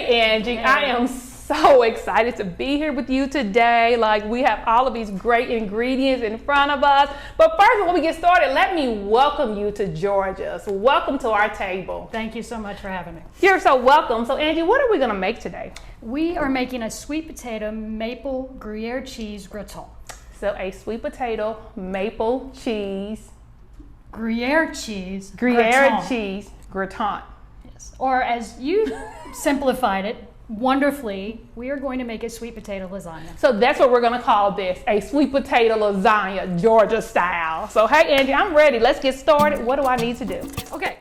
Angie, I am so excited to be here with you today. Like, we have all of these great ingredients in front of us. But first, before we get started, let me welcome you to Georgia. So welcome to our table. Thank you so much for having me. You're so welcome. So Angie, what are we gonna make today? We are making a sweet potato maple Gruyere cheese gratin. So a sweet potato maple cheese Gruyere cheese gratin. Yes. Or as you simplified it wonderfully, we are going to make a sweet potato lasagna. So that's what we're gonna call this, a sweet potato lasagna, Georgia style. So hey Angie, I'm ready. Let's get started. What do I need to do? Okay.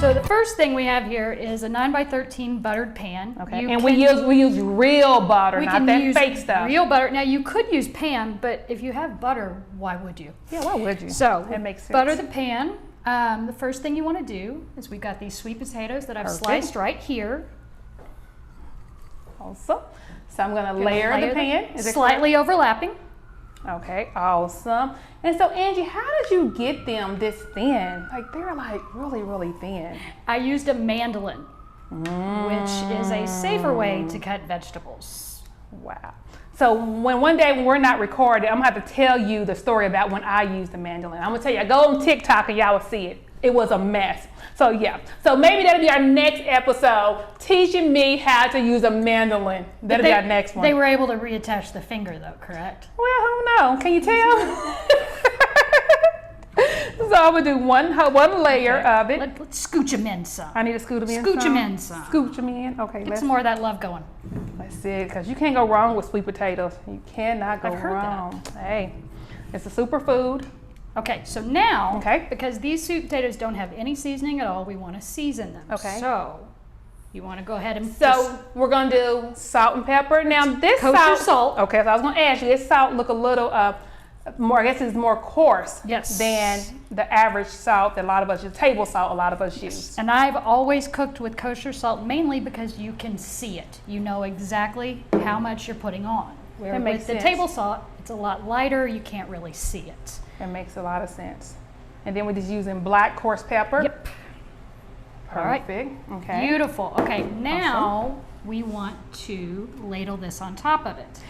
So the first thing we have here is a 9x13 buttered pan. Okay, and we use real butter, not that fake stuff. Real butter. Now you could use pan, but if you have butter, why would you? Yeah, why would you? So that makes sense. Butter the pan. The first thing you want to do is we've got these sweet potatoes that I've sliced right here. Awesome. So I'm going to layer the pan. Is it slightly overlapping? Okay, awesome. And so Angie, how did you get them this thin? Like they're like really, really thin. I used a mandolin, which is a safer way to cut vegetables. Wow. So one day when we're not recording, I'm gonna have to tell you the story about when I used the mandolin. I'm gonna tell you, I go on TikTok and y'all will see it. It was a mess. So yeah, so maybe that'll be our next episode, teaching me how to use a mandolin. That'll be our next one. They were able to reattach the finger though, correct? Well, I don't know. Can you tell? So I'm gonna do one layer of it. Let's scooch them in some. I need to scoot them in. Scooch them in some. Scooch them in. Okay. Get some more of that love going. That's it, because you can't go wrong with sweet potatoes. You cannot go I've heard wrong. Hey, it's a superfood. Okay, so now, because these sweet potatoes don't have any seasoning at all, we want to season them. Okay. So you want to go ahead and we're gonna do salt and pepper. Now this kosher salt. Okay, so I was gonna ask you, this salt look a little more, I guess it's more coarse than the average salt that a lot of us use, table salt a lot of us use. And I've always cooked with kosher salt mainly because you can see it. You know exactly how much you're putting on. Where with the table salt, it's a lot lighter, you can't really see it. That makes a lot of sense. And then we're just using black coarse pepper. Yep. Perfect. All right. Okay. Beautiful. Okay, now we want to ladle this on top of it.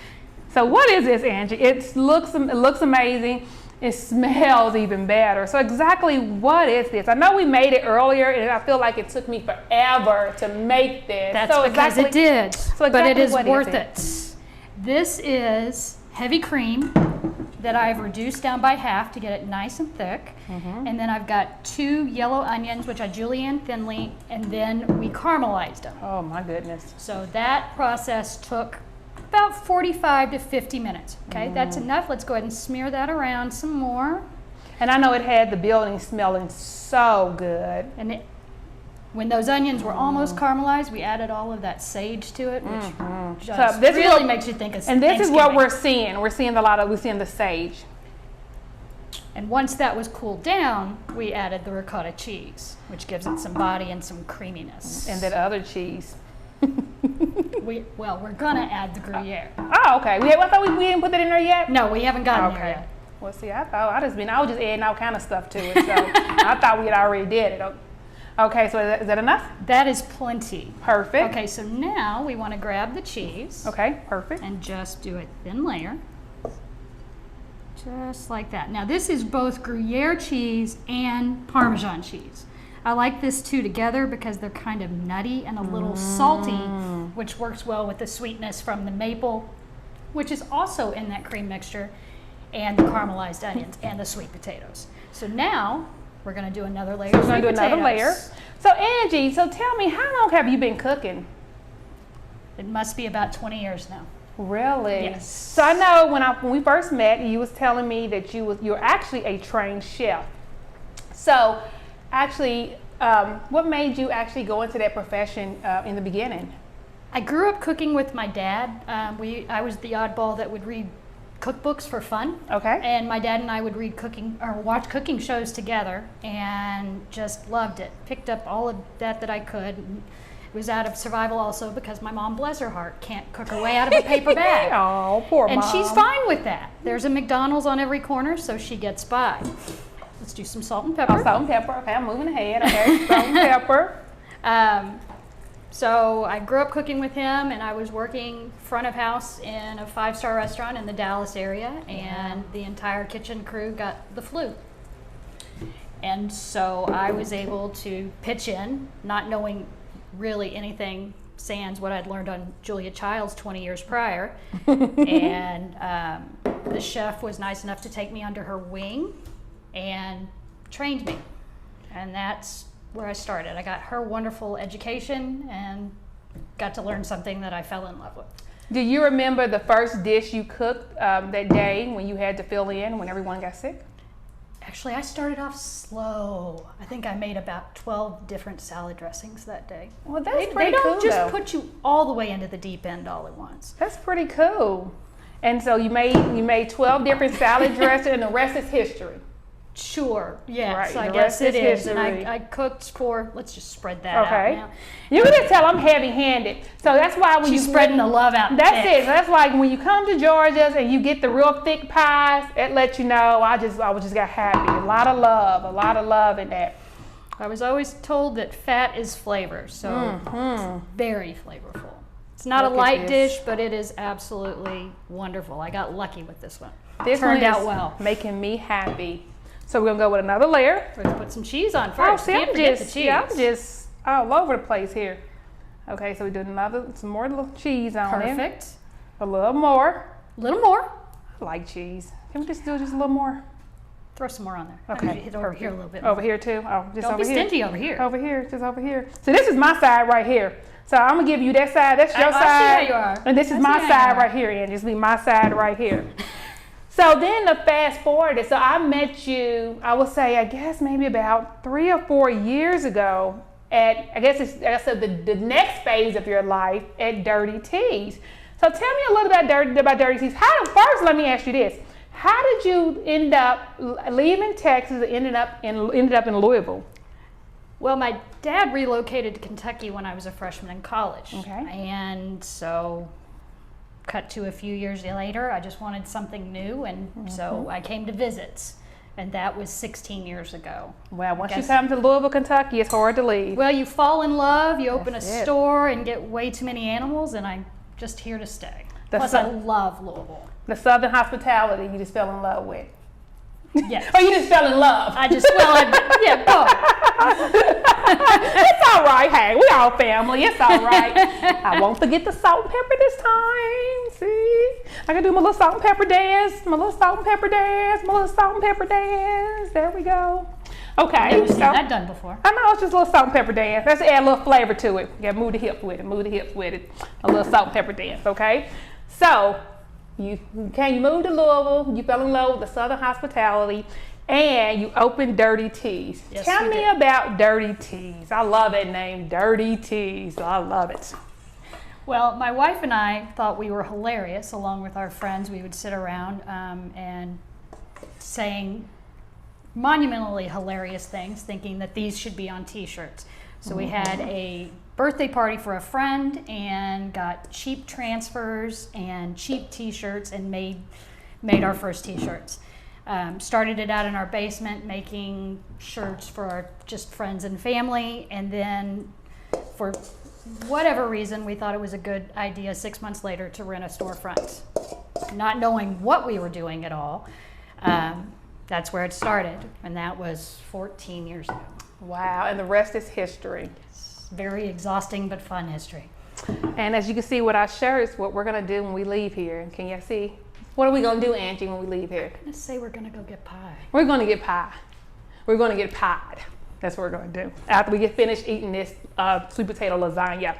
So what is this, Angie? It looks amazing. It smells even better. So exactly what is this? I know we made it earlier, and I feel like it took me forever to make this. That's because it did, but it is worth it. This is heavy cream that I've reduced down by half to get it nice and thick. And then I've got 2 yellow onions, which I julienne thinly, and then we caramelized them. Oh my goodness. So that process took about 45 to 50 minutes. Okay, that's enough. Let's go ahead and smear that around some more. And I know it had the building smelling so good. And when those onions were almost caramelized, we added all of that sage to it, which just really makes you think of And this is what we're seeing. We're seeing we're seeing the sage. And once that was cooled down, we added the ricotta cheese, which gives it some body and some creaminess. And that other cheese. We're gonna add the Gruyere. Oh, okay. I thought we didn't put that in there yet. No, we haven't gotten there yet. Well, see, I was just adding all kind of stuff to it, so I thought we had already did it. Okay, so is that enough? That is plenty. Perfect. Okay, so now we want to grab the cheese. Okay, perfect. And just do a thin layer. Just like that. Now this is both Gruyere cheese and Parmesan cheese. I like this two together because they're kind of nutty and a little salty, which works well with the sweetness from the maple, which is also in that cream mixture, and the caramelized onions and the sweet potatoes. So now we're going to do another layer. So we're going to do another layer. So Angie, so tell me, how long have you been cooking? It must be about 20 years now. Really? Yes. So I know when we first met, you was telling me that you're actually a trained chef. So actually, What made you actually go into that profession in the beginning? I grew up cooking with my dad. I was the oddball that would read cookbooks for fun. Okay. And my dad and I would read cooking or watch cooking shows together and just loved it. Picked up all of that I could. It was out of survival also because my mom, bless her heart, can't cook her way out of a paper bag. Oh, poor mom. And she's fine with that. There's a McDonald's on every corner, so she gets by. Let's do some salt and pepper. Oh, salt and pepper. Okay, I'm moving ahead. Okay, salt and pepper. So I grew up cooking with him, and I was working front of house in a 5-star restaurant in the Dallas area, and the entire kitchen crew got the flu. And so I was able to pitch in, not knowing really anything sans what I'd learned on Julia Child's 20 years prior. And the chef was nice enough to take me under her wing and trained me. And that's where I started. I got her wonderful education and got to learn something that I fell in love with. Do you remember the first dish you cooked that day when you had to fill in when everyone got sick? Actually, I started off slow. I think I made about 12 different salad dressings that day. Well, that's They pretty don't cool, just though. put you all the way into the deep end all at once. That's pretty cool. And so you made 12 different salad dressings, and the rest is history. Sure, yes, Right, I the guess rest it is is. And history. I cooked for, let's just spread that Okay. out now. You can just tell I'm heavy-handed. So that's why when She's you spreading the love out. That's thick. it. So that's like when you come to Georgia's and you get the real thick pies, it lets you know I just got happy. A lot of love in that. I was always told that fat is flavor, so very flavorful. It's not Look a at light this. dish, but it is absolutely wonderful. I got lucky with this one. This Turned one out is well. making me happy. So we're gonna go with another layer. Let's put some cheese on Oh, first. see, Can't I'm forget just, the cheese. yeah, I'm just all over the place here. Okay, so we do some more little cheese on it. Perfect. A little more. A little more. I like cheese. Can we just do just a little more? Throw some more on there. Okay, I need to hit over perfect. here a little bit. Over here too? Oh, just Don't over be here. stingy over here. Over here, just over here. So this is my side right here. So I'm gonna give you that side. That's your I see side. how you are. And this is I my see how you side are. right here, and this will be my side right here. So then to fast forward it. So I met you, I would say, I guess maybe about 3 or 4 years ago at, I guess the next phase of your life at Dirty Teas. So tell me a little about Dirty Teas. First, let me ask you this. How did you end up leaving Texas and ended up in Louisville? Well, my dad relocated to Kentucky when I was a freshman in college. Okay. And so, cut to a few years later, I just wanted something new, and so I came to visit. And that was 16 years ago. Well, once you Guess- come to Louisville, Kentucky, it's hard to leave. Well, you fall in love, you open That's a it. store and get way too many animals, and I'm just here to stay. That's Plus, I so- love Louisville. The Southern hospitality you just fell in love with. Yes. Or you just fell in love. Yeah, both. It's all right. Hey, we all family. It's all right. I won't forget the salt and pepper this time. See? I can do my little salt and pepper dance. My little salt and pepper dance. My little salt and pepper dance. There we go. Okay. Never seen so- that done before. I know, it's just a little salt and pepper dance. Let's add a little flavor to it. You gotta move the hips with it. Move the hips with it. A little salt and pepper dance, okay? So, you moved to Louisville. You fell in love with the Southern hospitality, and you opened Dirty Teas. Yes, Tell we me did. about Dirty Teas. I love that name, Dirty Teas. I love it. Well, my wife and I thought we were hilarious. Along with our friends, we would sit around and saying monumentally hilarious things, thinking that these should be on t-shirts. So we had a birthday party for a friend and got cheap transfers and cheap t-shirts and made our first t-shirts. Started it out in our basement making shirts for our just friends and family, and then for whatever reason we thought it was a good idea 6 months later to rent a storefront, not knowing what we were doing at all. That's where it started, and that was 14 years ago. Wow, and the rest is history. It's very exhausting but fun history. And as you can see with our shirts, what we're gonna do when we leave here. Can you see? What are we gonna do, Angie, when we leave here? Let's say we're gonna go get pie. We're gonna get pie. We're gonna get pied. That's what we're gonna do after we get finished eating this sweet potato lasagna.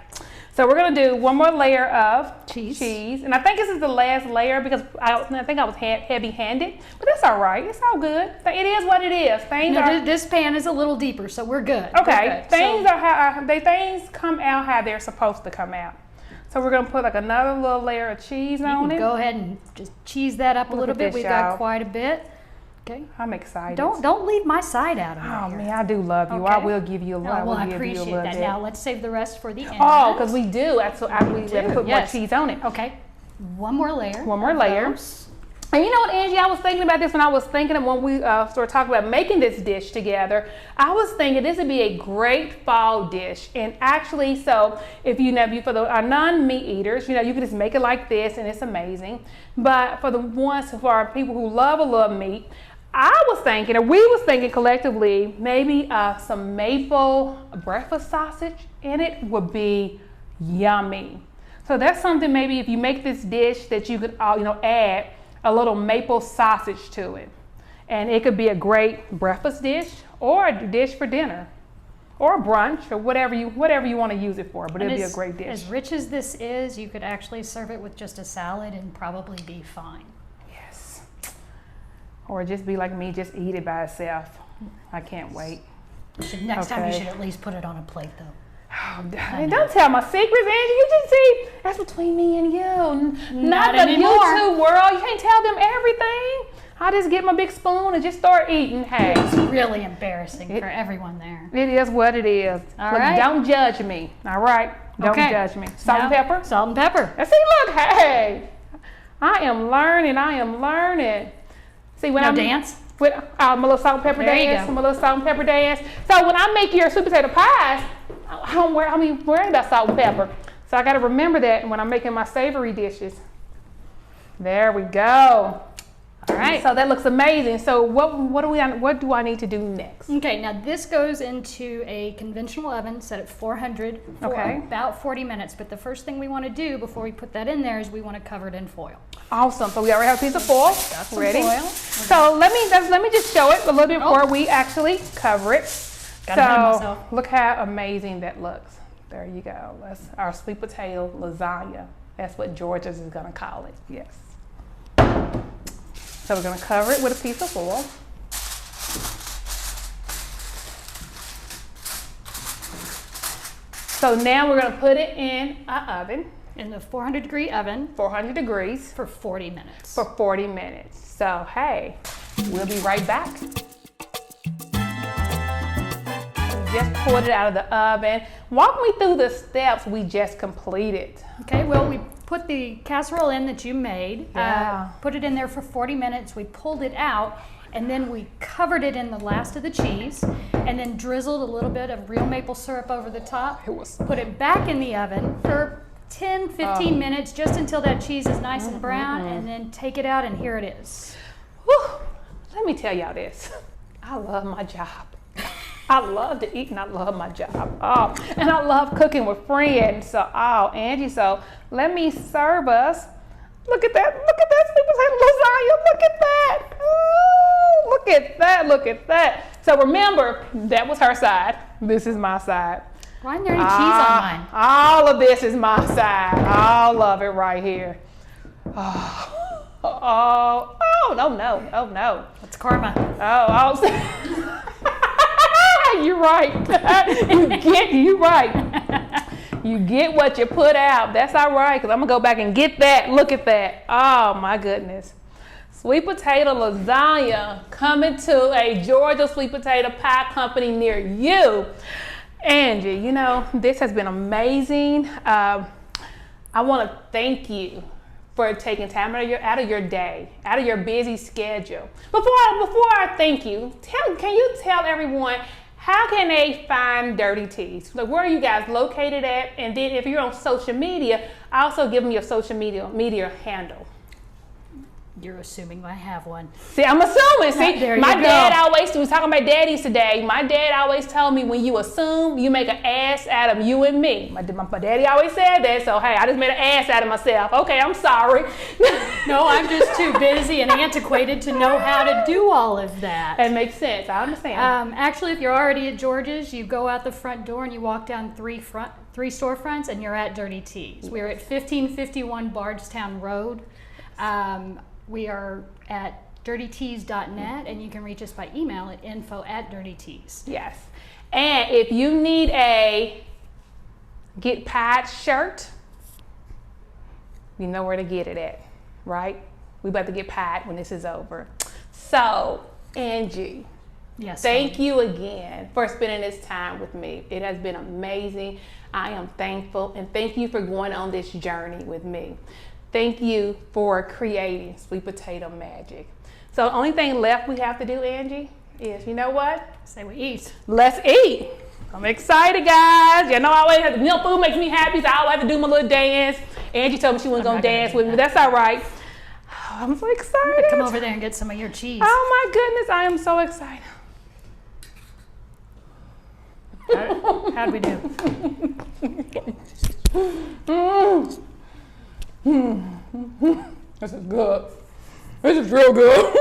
So we're gonna do one more layer of Cheese. and I think this is the last layer because I think I was heavy-handed, but that's all right. It's all good. It is what it is. This pan is a little deeper, so we're good. Okay. We're good. Things come out how they're supposed to come out. So we're gonna put like another little layer of cheese on it. Go ahead and just cheese that up a little bit. We've got quite a bit. Okay. I'm excited. Don't leave my side out of Oh here. man, I do love you. Okay. I will give you a little. Well, I appreciate that. Now let's save the rest for the end. Oh, because we do. That's what we have to put more cheese on it. Okay. One more layer. One more layer. And you know what, Angie, I was thinking about this when I was thinking of when we started talking about making this dish together. I was thinking this would be a great fall dish. And actually, so if for our non-meat eaters, you can just make it like this and it's amazing. But for our people who love meat, I was thinking, or we was thinking collectively, maybe some maple breakfast sausage in it would be yummy. So that's something maybe if you make this dish that you could add a little maple sausage to it. And it could be a great breakfast dish or a dish for dinner or brunch or whatever you want to use it for, but it'd be a great dish. As rich as this is, you could actually serve it with just a salad and probably be fine. Yes. Or just be like me, just eat it by itself. I can't wait. Next time you should at least put it on a plate though. Oh, don't tell my secrets, Angie. You just see, that's between me and you. Not the anymore. YouTube world. You can't tell them everything. I just get my big spoon and just start eating. Hey, it's really embarrassing for everyone there. It is what it is. All right. Don't judge me. All right. Don't judge me. Salt and pepper. Salt and pepper. And see, look, hey, I am learning. See, when dance. With my little salt and pepper dance. My little salt and pepper dance. So when I make your sweet potato pies, I don't worry about salt and pepper. So I got to remember that when I'm making my savory dishes. There we go. All right. So that looks amazing. So what do I need to do next? Okay. Now this goes into a conventional oven set at 400 for about 40 minutes. But the first thing we want to do before we put that in there is we want to cover it in foil. Awesome. So we already have a piece of foil. Got some ready. Foil. So let me just show it a little bit before we actually cover it. So look how amazing that looks. There you go. That's our sweet potato lasagna. That's what Georgia's is going to call it. Yes. So we're going to cover it with a piece of foil. So now we're going to put it in an oven. In the 400-degree oven. 400 degrees. For 40 minutes. For 40 minutes. So, hey, we'll be right back. Just pulled it out of the oven. Walk me through the steps we just completed. Okay, well, we put the casserole in that you made, Yeah. put it in there for 40 minutes. We pulled it out, and then we covered it in the last of the cheese, and then drizzled a little bit of real maple syrup over the top. Put it back in the oven for 10, 15 minutes, just until that cheese is nice and brown, and then take it out, and here it is. Whew. Let me tell y'all this. I love my job. I love to eat and I love my job. Oh, and I love cooking with friends. So, Angie, so let me serve us. Look at that. Look at that sweet potato lasagna. Look at that. Ooh, look at that. So remember, that was her side. This is my side. Why isn't there any cheese on mine? All of this is my side. All of it right here. Oh, no. It's karma. You're right. You right. You get what you put out. That's all right, because I'm going to go back and get that. Look at that. Oh, my goodness. Sweet potato lasagna coming to a Georgia sweet potato pie company near you. Angie, this has been amazing. I want to thank you for taking time out of your day, out of your busy schedule. Before I thank you, can you tell everyone how can they find Dirty Teas? Like, where are you guys located at? And then if you're on social media, also give them your social media handle. You're assuming I have one. See, I'm assuming. See, There you my go. dad always, we was talking about daddies today. My dad always told me, when you assume, you make an ass out of you and me. My daddy always said that. So, hey, I just made an ass out of myself. Okay, I'm sorry. No, I'm just too busy and antiquated to know how to do all of that. That makes sense. I understand. Actually, if you're already at George's, you go out the front door and you walk down three storefronts and you're at Dirty Teas. We're at 1551 Bardstown Road. We are at dirtyteas.net, and you can reach us by email at info@dirtyteas. Yes. And if you need a Get Pied shirt, you know where to get it at, right? We about to get pied when this is over. So, Angie, Yes. thank you again for spending this time with me. It has been amazing. I am thankful, and thank you for going on this journey with me. Thank you for creating Sweet Potato Magic. So the only thing left we have to do, Angie, is, you know what? Say we eat. Let's eat. I'm excited, guys. You know, I always have to, food makes me happy, so I always have to do my little dance. Angie told me she wasn't going to dance with me, but that's all right. Oh, I'm so excited. Come over there and get some of your cheese. Oh my goodness, I am so excited. How'd we do? This is good. This is real good.